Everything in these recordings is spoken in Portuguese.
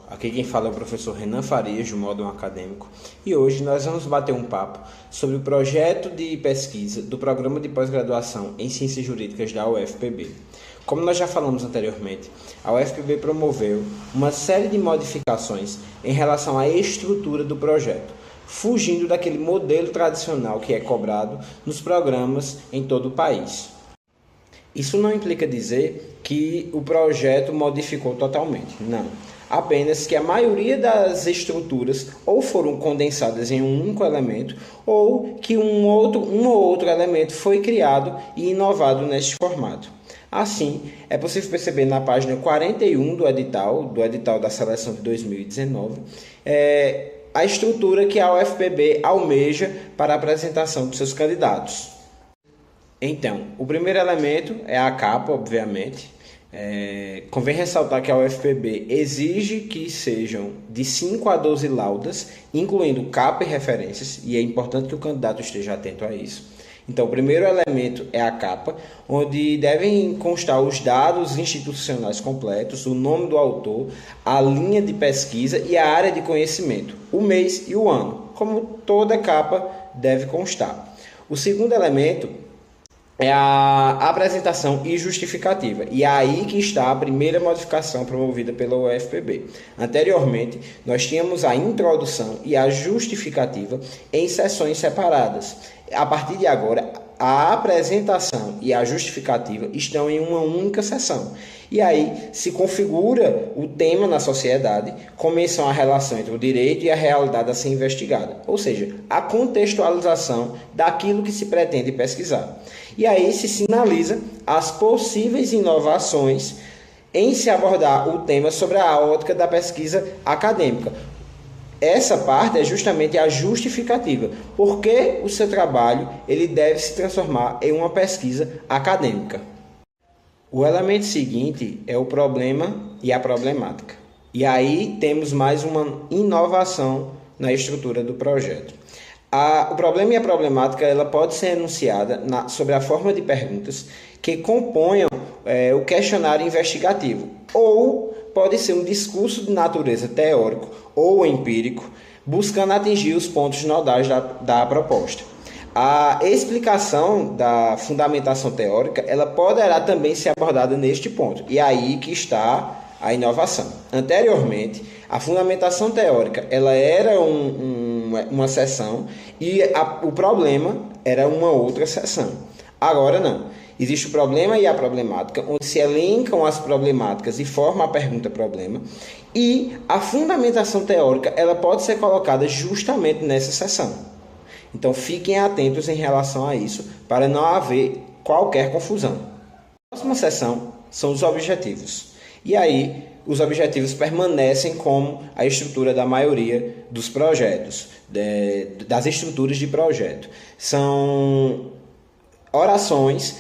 Aqui quem fala é o professor Renan Farias, do Módulo Acadêmico, e hoje nós vamos bater um papo sobre o projeto de pesquisa do Programa de Pós-Graduação em Ciências Jurídicas da UFPB. Como nós já falamos anteriormente, a UFPB promoveu uma série de modificações em relação à estrutura do projeto, fugindo daquele modelo tradicional que é cobrado nos programas em todo o país. Isso não implica dizer que o projeto modificou totalmente, não. Apenas que a maioria das estruturas ou foram condensadas em um único elemento ou que um ou outro elemento foi criado e inovado neste formato. Assim, é possível perceber na página 41 do edital da seleção de 2019, a estrutura que a UFPB almeja para a apresentação dos seus candidatos. Então, o primeiro elemento é a capa, obviamente. Convém ressaltar que a UFPB exige que sejam de 5 a 12 laudas, incluindo capa e referências, e é importante que o candidato esteja atento a isso. Então, o primeiro elemento é a capa, onde devem constar os dados institucionais completos, o nome do autor, a linha de pesquisa e a área de conhecimento, o mês e o ano, como toda capa deve constar. O segundo elemento é a apresentação e justificativa, e é aí que está a primeira modificação promovida pela UFPB. Anteriormente, nós tínhamos a introdução e a justificativa em sessões separadas. A partir de agora, a apresentação e a justificativa estão em uma única sessão. E aí se configura o tema na sociedade, começam a relação entre o direito e a realidade a ser investigada, ou seja, a contextualização daquilo que se pretende pesquisar. E aí se sinaliza as possíveis inovações em se abordar o tema sobre a ótica da pesquisa acadêmica. Essa parte é justamente a justificativa, porque o seu trabalho ele deve se transformar em uma pesquisa acadêmica. O elemento seguinte é o problema e a problemática. E aí temos mais uma inovação na estrutura do projeto. O problema e a problemática ela pode ser enunciada sobre a forma de perguntas que componham o questionário investigativo, ou pode ser um discurso de natureza teórico ou empírico, buscando atingir os pontos nodais da proposta. A explicação da fundamentação teórica ela poderá também ser abordada neste ponto, e é aí que está a inovação. Anteriormente, a fundamentação teórica ela era uma seção e o problema era uma outra seção. Agora não. Existe o problema e a problemática, onde se elencam as problemáticas e forma a pergunta-problema. E a fundamentação teórica ela pode ser colocada justamente nessa seção. Então, fiquem atentos em relação a isso, para não haver qualquer confusão. A próxima seção são os objetivos. E aí, os objetivos permanecem como a estrutura da maioria dos projetos, das estruturas de projeto. São orações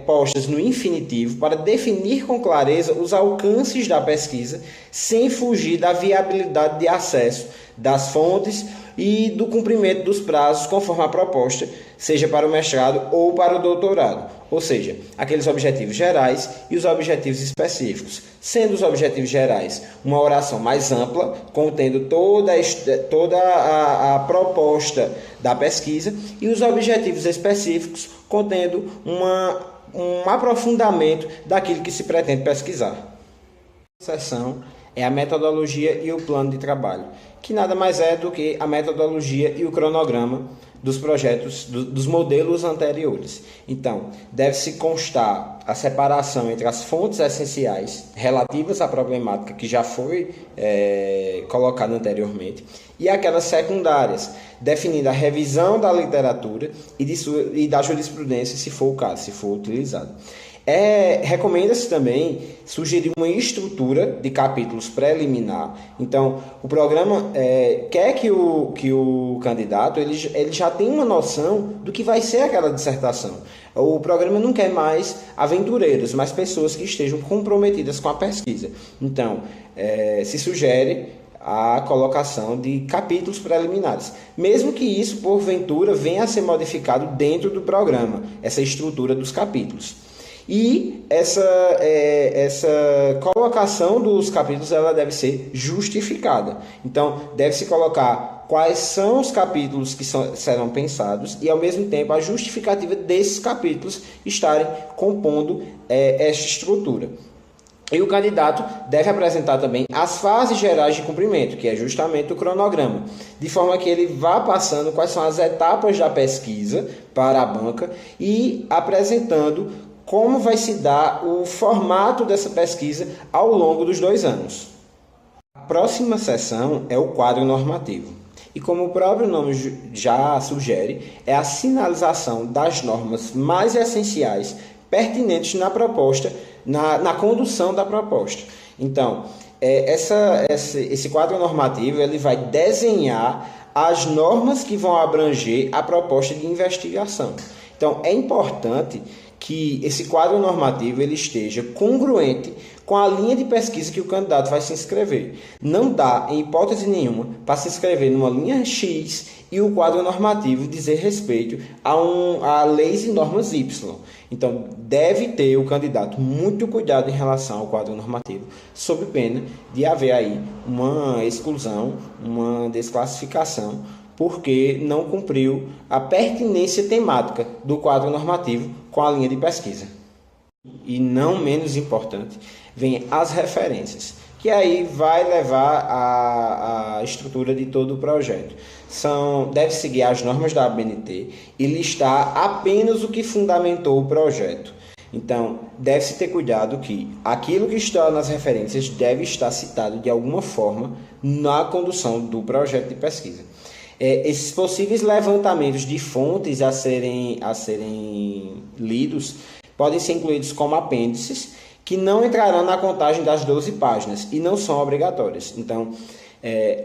postas no infinitivo para definir com clareza os alcances da pesquisa, sem fugir da viabilidade de acesso das fontes e do cumprimento dos prazos conforme a proposta, seja para o mestrado ou para o doutorado. Ou seja, aqueles objetivos gerais e os objetivos específicos. Sendo os objetivos gerais uma oração mais ampla, contendo toda a proposta da pesquisa, e os objetivos específicos contendo um aprofundamento daquilo que se pretende pesquisar. A seção é a metodologia e o plano de trabalho, que nada mais é do que a metodologia e o cronograma dos projetos, dos modelos anteriores. Então, deve-se constar a separação entre as fontes essenciais relativas à problemática que já foi colocada anteriormente e aquelas secundárias, definindo a revisão da literatura e da jurisprudência, se for o caso, se for utilizado. Recomenda-se também sugerir uma estrutura de capítulos preliminar. Então, o programa quer que o candidato ele já tenha uma noção do que vai ser aquela dissertação. O programa não quer mais aventureiros, mas pessoas que estejam comprometidas com a pesquisa. Então, se sugere a colocação de capítulos preliminares, mesmo que isso, porventura, venha a ser modificado dentro do programa, essa estrutura dos capítulos. E essa colocação dos capítulos ela deve ser justificada. Então, deve-se colocar quais são os capítulos que serão pensados e, ao mesmo tempo, a justificativa desses capítulos estarem compondo esta estrutura. E o candidato deve apresentar também as fases gerais de cumprimento, que é justamente o cronograma, de forma que ele vá passando quais são as etapas da pesquisa para a banca e apresentando como vai se dar o formato dessa pesquisa ao longo dos 2 anos. A próxima seção é o quadro normativo. E como o próprio nome já sugere, é a sinalização das normas mais essenciais pertinentes na proposta, na condução da proposta. Então, esse quadro normativo ele vai desenhar as normas que vão abranger a proposta de investigação. Então, é importante que esse quadro normativo ele esteja congruente com a linha de pesquisa que o candidato vai se inscrever. Não dá, em hipótese nenhuma, para se inscrever numa linha X e o quadro normativo dizer respeito a leis e normas Y. Então, deve ter o candidato muito cuidado em relação ao quadro normativo, sob pena de haver aí uma exclusão, uma desclassificação, porque não cumpriu a pertinência temática do quadro normativo com a linha de pesquisa. E não menos importante, vem as referências, que aí vai levar a estrutura de todo o projeto. Deve seguir as normas da ABNT e listar apenas o que fundamentou o projeto. Então, deve-se ter cuidado que aquilo que está nas referências deve estar citado de alguma forma na condução do projeto de pesquisa. Esses possíveis levantamentos de fontes a serem lidos podem ser incluídos como apêndices que não entrarão na contagem das 12 páginas e não são obrigatórias. Então,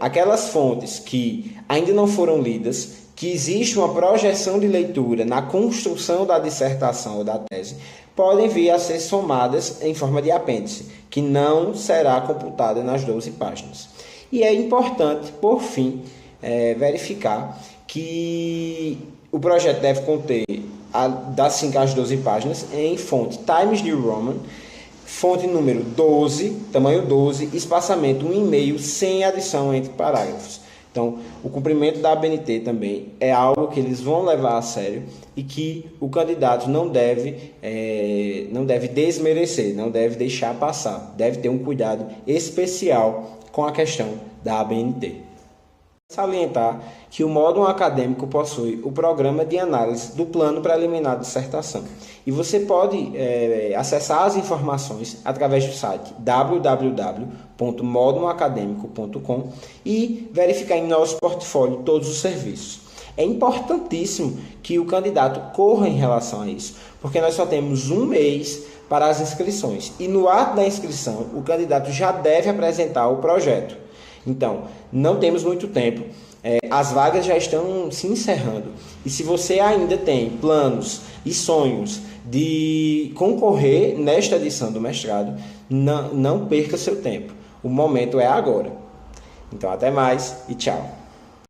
aquelas fontes que ainda não foram lidas, que existe uma projeção de leitura na construção da dissertação ou da tese, podem vir a ser somadas em forma de apêndice, que não será computada nas 12 páginas. E é importante, por fim, verificar que o projeto deve conter das 5 às 12 páginas em fonte Times New Roman, fonte número 12, tamanho 12, espaçamento 1,5, sem adição entre parágrafos. Então, o cumprimento da ABNT também é algo que eles vão levar a sério e que o candidato não deve desmerecer, não deve deixar passar. Deve ter um cuidado especial com a questão da ABNT. Salientar que o módulo acadêmico possui o programa de análise do plano preliminar de dissertação. E você pode acessar as informações através do site www.modulacademico.com e verificar em nosso portfólio todos os serviços. É importantíssimo que o candidato corra em relação a isso, porque nós só temos 1 mês para as inscrições. E no ato da inscrição, o candidato já deve apresentar o projeto. Então, não temos muito tempo, as vagas já estão se encerrando. E se você ainda tem planos e sonhos de concorrer nesta edição do mestrado, não perca seu tempo. O momento é agora. Então, até mais e tchau.